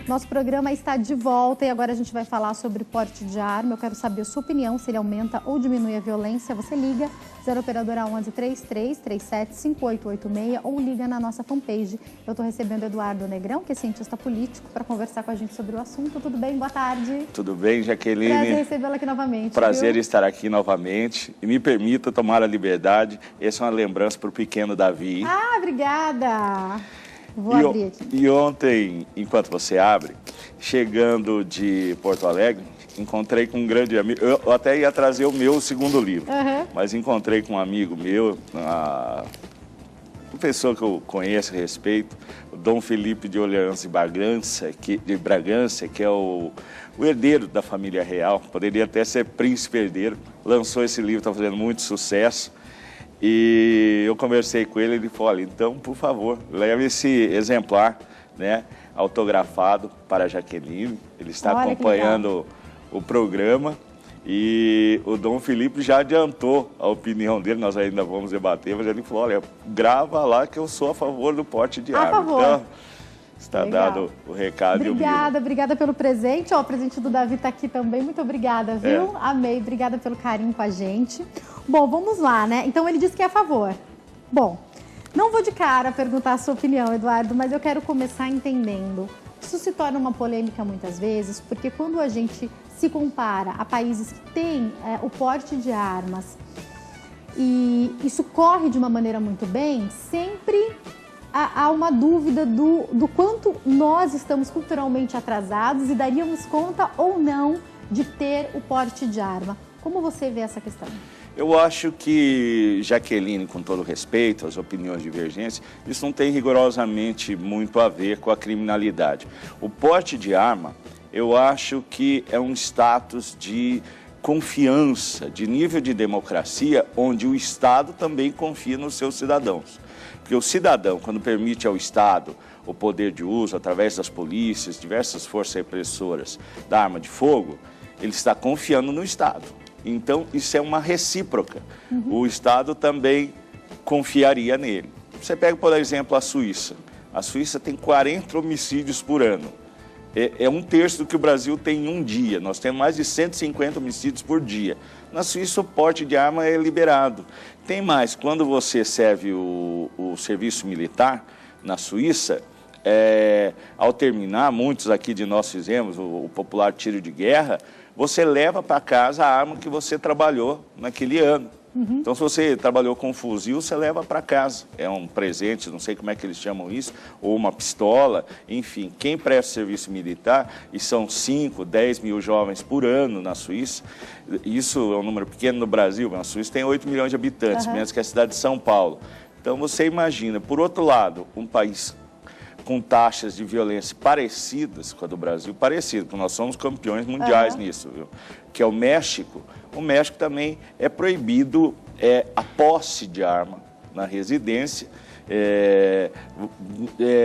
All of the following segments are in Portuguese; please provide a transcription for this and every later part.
Nosso programa está de volta e agora a gente vai falar sobre porte de arma. Eu quero saber a sua opinião, se ele aumenta ou diminui a violência. Você liga 0 operadora 11 33 37 5886 ou liga na nossa fanpage. Eu estou recebendo Eduardo Negrão, que é cientista político, para conversar com a gente sobre o assunto. Tudo bem? Boa tarde. Tudo bem, Jaqueline? Prazer recebê-la aqui novamente. Prazer estar aqui novamente. E me permita tomar a liberdade. Essa é uma lembrança para o pequeno Davi. Ah, obrigada. Vou abrir aqui. E ontem, enquanto você abre, chegando de Porto Alegre, encontrei com um grande amigo. Eu até ia trazer o meu segundo livro, mas encontrei com um amigo meu, uma pessoa que eu conheço e respeito, o Dom Felipe de Orleans e Bragança, que é o herdeiro da família real, poderia até ser príncipe herdeiro, lançou esse livro, está fazendo muito sucesso. E eu conversei com ele, ele falou, olha, então, por favor, leve esse exemplar, né, autografado para a Jaqueline. Ele está acompanhando o programa e o Dom Felipe já adiantou a opinião dele, nós ainda vamos debater, mas ele falou, olha, grava lá que eu sou a favor do porte de arma. A favor. Então, está dado o recado. Obrigada pelo presente. Ó, o presente do Davi está aqui também. Muito obrigada, viu? Amei. Obrigada pelo carinho com a gente. Bom, vamos lá, né? Então, ele disse que é a favor. Bom, não vou de cara perguntar a sua opinião, Eduardo, mas eu quero começar entendendo. Isso se torna uma polêmica muitas vezes, porque quando a gente se compara a países que têm o porte de armas e isso corre de uma maneira muito bem, sempre há uma dúvida do quanto nós estamos culturalmente atrasados e daríamos conta ou não de ter o porte de arma. Como você vê essa questão? Eu acho que, Jaqueline, com todo respeito às opiniões divergentes, isso não tem rigorosamente muito a ver com a criminalidade. O porte de arma, eu acho que é um status de confiança, de nível de democracia, onde o Estado também confia nos seus cidadãos. Porque o cidadão, quando permite ao Estado o poder de uso, através das polícias, diversas forças repressoras da arma de fogo, ele está confiando no Estado. Então, isso é uma recíproca. O Estado também confiaria nele. Você pega, por exemplo, a Suíça. A Suíça tem 40 homicídios por ano. É um terço do que o Brasil tem em um dia. Nós temos mais de 150 homicídios por dia. Na Suíça, o porte de arma é liberado. Tem mais, quando você serve o serviço militar na Suíça, ao terminar, muitos aqui de nós fizemos o popular tiro de guerra, você leva para casa a arma que você trabalhou naquele ano. Então, se você trabalhou com um fuzil, você leva para casa. É um presente, não sei como é que eles chamam isso, ou uma pistola, enfim. Quem presta serviço militar, e são 5, 10 mil jovens por ano na Suíça, isso é um número pequeno no Brasil, mas na Suíça tem 8 milhões de habitantes, menos que a cidade de São Paulo. Então, você imagina, por outro lado, um país com taxas de violência parecidas com a do Brasil, porque nós somos campeões mundiais nisso, viu? Que é o México. O México também é proibido a posse de arma na residência.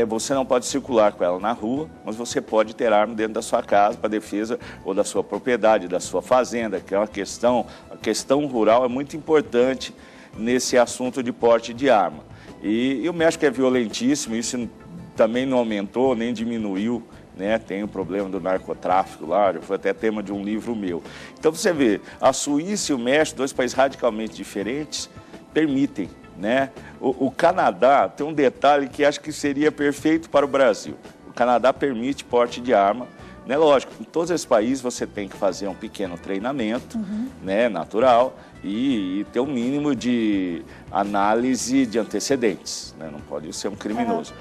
Você não pode circular com ela na rua, mas você pode ter arma dentro da sua casa para defesa ou da sua propriedade, da sua fazenda, que é uma questão, a questão rural é muito importante nesse assunto de porte de arma. E o México é violentíssimo, isso também não aumentou nem diminuiu, né? Tem o problema do narcotráfico lá, já foi até tema de um livro meu. Então você vê, a Suíça e o México, dois países radicalmente diferentes, permitem, né? O Canadá tem um detalhe que acho que seria perfeito para o Brasil. O Canadá permite porte de arma, né? Lógico, em todos esses países você tem que fazer um pequeno treinamento, né? Natural, e ter um mínimo de análise de antecedentes, né? Não pode ser um criminoso.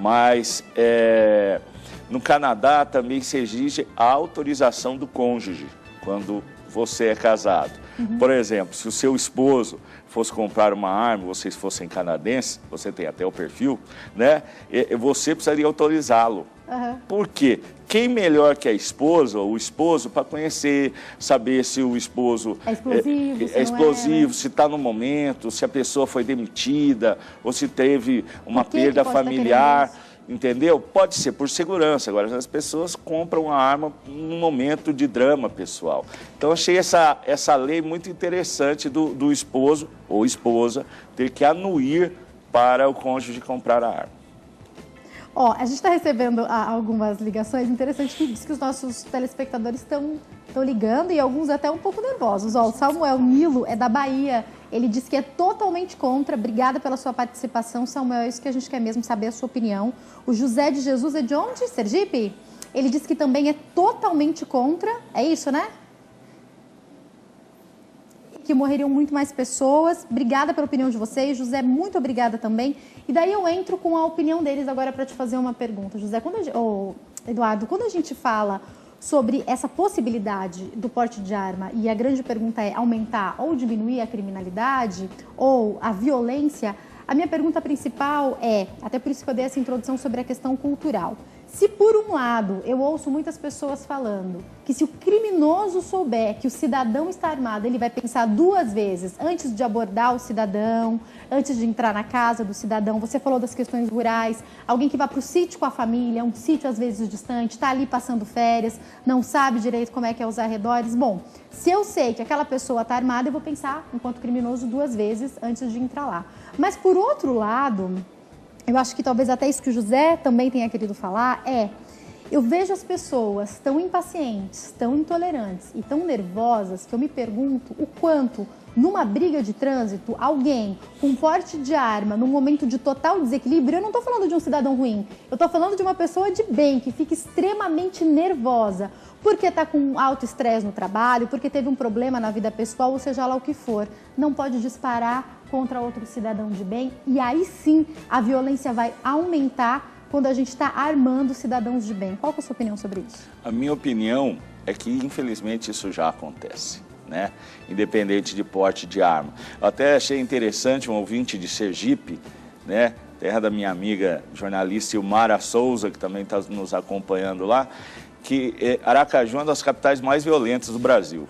Mas no Canadá também se exige a autorização do cônjuge quando você é casado. Por exemplo, se o seu esposo fosse comprar uma arma, vocês fossem canadenses, você tem até o perfil, né? Você precisaria autorizá-lo. Por quê? Quem melhor que a esposa ou o esposo para conhecer, saber se o esposo é explosivo, se está no momento, se a pessoa foi demitida ou se teve uma perda familiar, entendeu? Pode ser por segurança. Agora, as pessoas compram a arma num momento de drama pessoal. Então, achei essa lei muito interessante do esposo ou esposa ter que anuir para o cônjuge comprar a arma. Ó, a gente está recebendo algumas ligações interessantes que diz que os nossos telespectadores estão ligando e alguns até um pouco nervosos. Ó, o Samuel Nilo é da Bahia, ele diz que é totalmente contra. Obrigada pela sua participação, Samuel, é isso que a gente quer mesmo saber a sua opinião. O José de Jesus é de onde? Sergipe? Ele diz que também é totalmente contra, é isso, né? Que morreriam muito mais pessoas. Obrigada pela opinião de vocês, José, muito obrigada também. E daí eu entro com a opinião deles agora para te fazer uma pergunta, José. Eduardo, quando a gente fala sobre essa possibilidade do porte de arma e a grande pergunta é aumentar ou diminuir a criminalidade ou a violência, a minha pergunta principal é, até por isso que eu dei essa introdução sobre a questão cultural. Se por um lado eu ouço muitas pessoas falando que se o criminoso souber que o cidadão está armado, ele vai pensar 2 vezes antes de abordar o cidadão, antes de entrar na casa do cidadão. Você falou das questões rurais, alguém que vai para o sítio com a família, um sítio às vezes distante, está ali passando férias, não sabe direito como é que é os arredores. Bom, se eu sei que aquela pessoa está armada, eu vou pensar enquanto criminoso 2 vezes antes de entrar lá. Mas por outro lado, eu acho que talvez até isso que o José também tenha querido falar eu vejo as pessoas tão impacientes, tão intolerantes e tão nervosas que eu me pergunto o quanto, numa briga de trânsito, alguém com porte de arma, num momento de total desequilíbrio, eu não estou falando de um cidadão ruim, eu estou falando de uma pessoa de bem que fica extremamente nervosa porque está com alto estresse no trabalho, porque teve um problema na vida pessoal, ou seja lá o que for, não pode disparar contra outro cidadão de bem e aí sim a violência vai aumentar quando a gente está armando cidadãos de bem. Qual que é a sua opinião sobre isso? A minha opinião é que, infelizmente, isso já acontece, né? Independente de porte de arma. Eu até achei interessante um ouvinte de Sergipe, né? Terra da minha amiga jornalista Ilmara Souza, que também está nos acompanhando lá, que Aracaju é uma das capitais mais violentas do Brasil.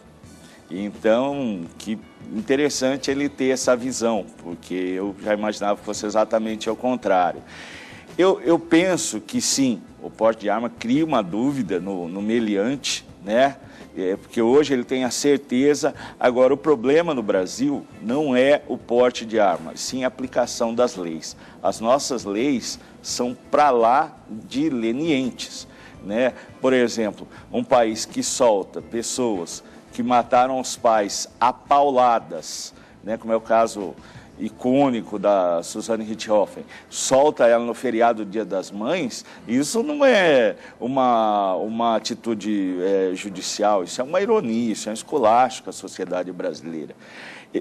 Então, que interessante ele ter essa visão, porque eu já imaginava que fosse exatamente ao contrário. Eu penso que sim, o porte de arma cria uma dúvida no meliante, né? Porque hoje ele tem a certeza. Agora, o problema no Brasil não é o porte de arma, sim a aplicação das leis. As nossas leis são para lá de lenientes, né? Por exemplo, um país que solta pessoas que mataram os pais a pauladas, né? Como é o caso icônico da Suzane Richthofen, solta ela no feriado do Dia das Mães, isso não é uma atitude judicial, isso é uma ironia, isso é um esculacho com a sociedade brasileira.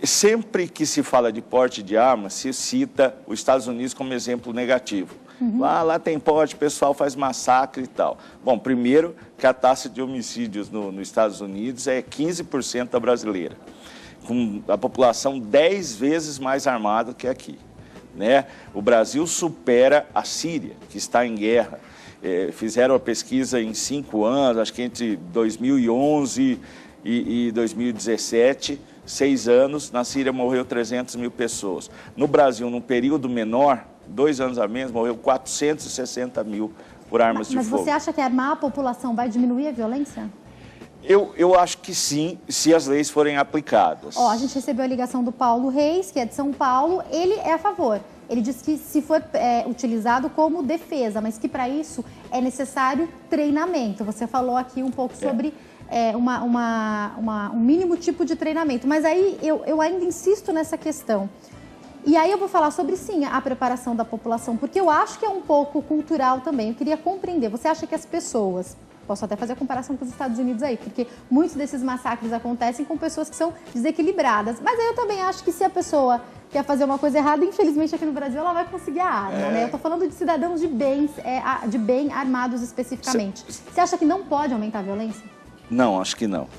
Sempre que se fala de porte de arma, se cita os Estados Unidos como exemplo negativo. Lá tem porte, o pessoal faz massacre e tal. Bom, primeiro que a taxa de homicídios nos Estados Unidos é 15% da brasileira, com a população 10 vezes mais armada que aqui, né? O Brasil supera a Síria, que está em guerra. Fizeram a pesquisa em 5 anos, acho que entre 2011 e 2017, 6 anos, na Síria morreu 300 mil pessoas. No Brasil, num período menor, 2 anos a menos, morreu 460 mil por armas de fogo. Mas você acha que armar a população vai diminuir a violência? Eu acho que sim, se as leis forem aplicadas. Ó, a gente recebeu a ligação do Paulo Reis, que é de São Paulo. Ele é a favor. Ele diz que se for utilizado como defesa, mas que para isso é necessário treinamento. Você falou aqui um pouco sobre um mínimo tipo de treinamento. Mas aí eu ainda insisto nessa questão. E aí eu vou falar sobre, sim, a preparação da população, porque eu acho que é um pouco cultural também. Eu queria compreender. Você acha que as pessoas... Posso até fazer a comparação com os Estados Unidos aí, porque muitos desses massacres acontecem com pessoas que são desequilibradas. Mas aí eu também acho que se a pessoa quer fazer uma coisa errada, infelizmente aqui no Brasil ela vai conseguir a arma, né? Eu tô falando de cidadãos de bem armados especificamente. Você acha que não pode aumentar a violência? Não, acho que não.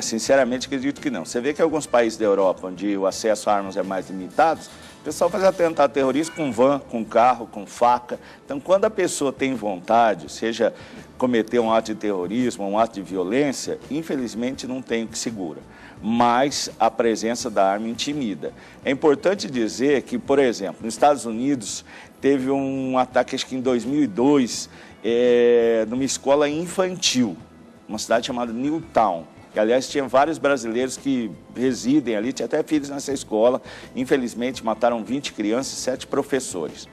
Sinceramente, acredito que não. Você vê que alguns países da Europa, onde o acesso a armas é mais limitado, o pessoal faz atentado terrorista com van, com carro, com faca. Então, quando a pessoa tem vontade, seja cometer um ato de terrorismo, um ato de violência, infelizmente não tem o que segura. Mas a presença da arma intimida. É importante dizer que, por exemplo, nos Estados Unidos, teve um ataque, acho que em 2002, numa escola infantil, uma cidade chamada Newtown, E, aliás, tinha vários brasileiros que residem ali, tinha até filhos nessa escola. Infelizmente, mataram 20 crianças e 7 professores.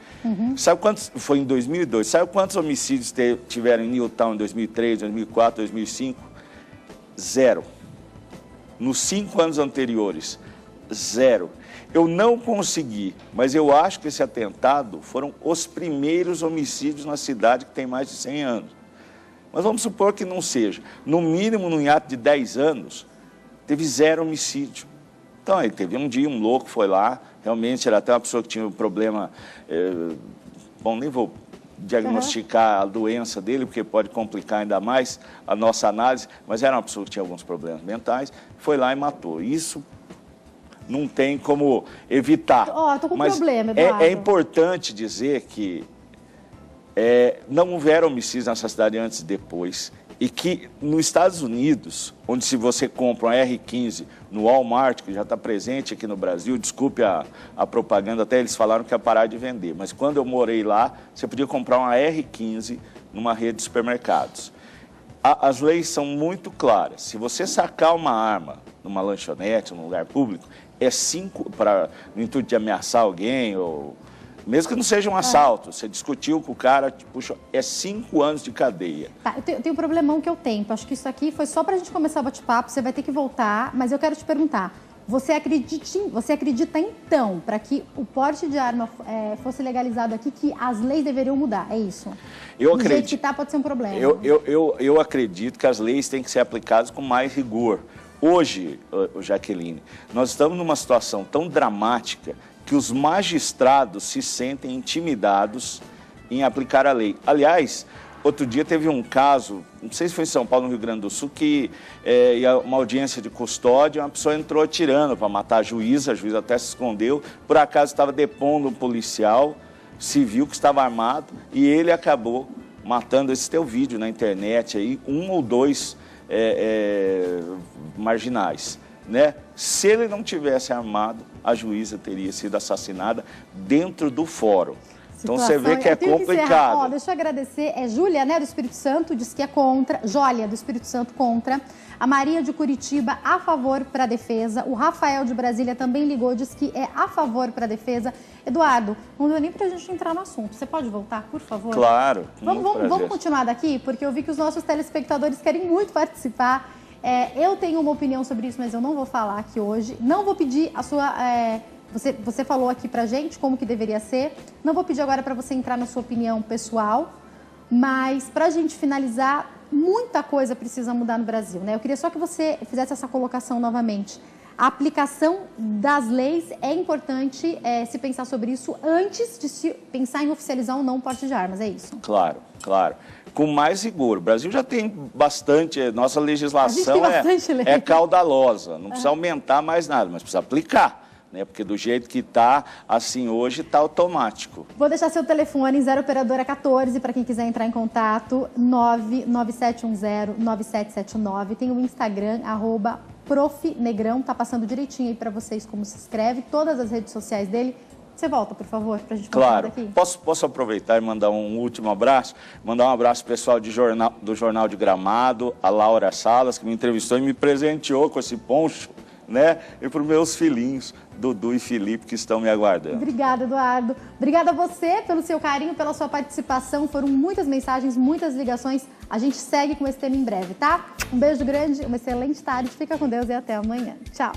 Sabe quantos, foi em 2002, sabe quantos homicídios tiveram em Newtown em 2003, 2004, 2005? 0. Nos 5 anos anteriores, 0. Eu não consegui, mas eu acho que esse atentado foram os primeiros homicídios na cidade que tem mais de 100 anos. Mas vamos supor que não seja. No mínimo, num hiato de 10 anos, teve 0 homicídio. Então, aí teve um dia, um louco foi lá, realmente era até uma pessoa que tinha um problema... bom, nem vou diagnosticar a doença dele, porque pode complicar ainda mais a nossa análise, mas era uma pessoa que tinha alguns problemas mentais, foi lá e matou. Isso não tem como evitar. Tô com um problema, Eduardo. É importante dizer que não houveram homicídios nessa cidade antes e depois, e que nos Estados Unidos, onde se você compra uma R15 no Walmart, que já está presente aqui no Brasil, desculpe a propaganda, até eles falaram que ia parar de vender, mas quando eu morei lá, você podia comprar uma R15 numa rede de supermercados. As leis são muito claras. Se você sacar uma arma numa lanchonete, num lugar público, no intuito de ameaçar alguém, ou mesmo que não seja um assalto, você discutiu com o cara, puxa, 5 anos de cadeia. Tá, eu tenho um problemão que eu tenho. Acho que isso aqui foi só para a gente começar o bate-papo, você vai ter que voltar, mas eu quero te perguntar. Você acredita então, para que o porte de arma fosse legalizado aqui, que as leis deveriam mudar? É isso? Eu acredito. Do jeito que tá, pode ser um problema. Eu acredito que as leis têm que ser aplicadas com mais rigor. Hoje, Jaqueline, nós estamos numa situação tão dramática que os magistrados se sentem intimidados em aplicar a lei. Aliás, outro dia teve um caso, não sei se foi em São Paulo, no Rio Grande do Sul, que uma audiência de custódia, uma pessoa entrou atirando para matar a juíza até se escondeu, por acaso estava depondo um policial civil que estava armado e ele acabou matando. Esse teu vídeo na internet aí, 1 ou 2 marginais, né? Se ele não tivesse armado, a juíza teria sido assassinada dentro do fórum. Então você vê que é complicado. Deixa eu agradecer. Júlia, né, do Espírito Santo, diz que é contra. Jólia, do Espírito Santo, contra. A Maria de Curitiba, a favor para a defesa. O Rafael de Brasília também ligou, diz que é a favor para a defesa. Eduardo, não deu nem para a gente entrar no assunto. Você pode voltar, por favor? Claro. Vamos continuar daqui, porque eu vi que os nossos telespectadores querem muito participar. Eu tenho uma opinião sobre isso, mas eu não vou falar aqui hoje. Não vou pedir a sua... Você falou aqui pra gente como que deveria ser. Não vou pedir agora para você entrar na sua opinião pessoal, mas pra gente finalizar, muita coisa precisa mudar no Brasil, né? Eu queria só que você fizesse essa colocação novamente. A aplicação das leis é importante se pensar sobre isso antes de se pensar em oficializar ou não o porte de armas, é isso? Claro, claro. Com mais rigor. O Brasil já tem bastante, nossa legislação é caudalosa, não precisa aumentar mais nada, mas precisa aplicar. Né? Porque do jeito que está, assim, hoje está automático. Vou deixar seu telefone em 0 operadora 14 para quem quiser entrar em contato, 99710-9779. Tem o Instagram, @profnegrão, tá passando direitinho aí para vocês como se inscreve, todas as redes sociais dele. Você volta, por favor, para a gente continuar daqui? Posso aproveitar e mandar um último abraço? Mandar um abraço pessoal do Jornal de Gramado, a Laura Salas, que me entrevistou e me presenteou com esse poncho, né? E para os meus filhinhos, Dudu e Felipe, que estão me aguardando. Obrigada, Eduardo. Obrigada a você pelo seu carinho, pela sua participação. Foram muitas mensagens, muitas ligações. A gente segue com esse tema em breve, tá? Um beijo grande, uma excelente tarde. Fica com Deus e até amanhã. Tchau.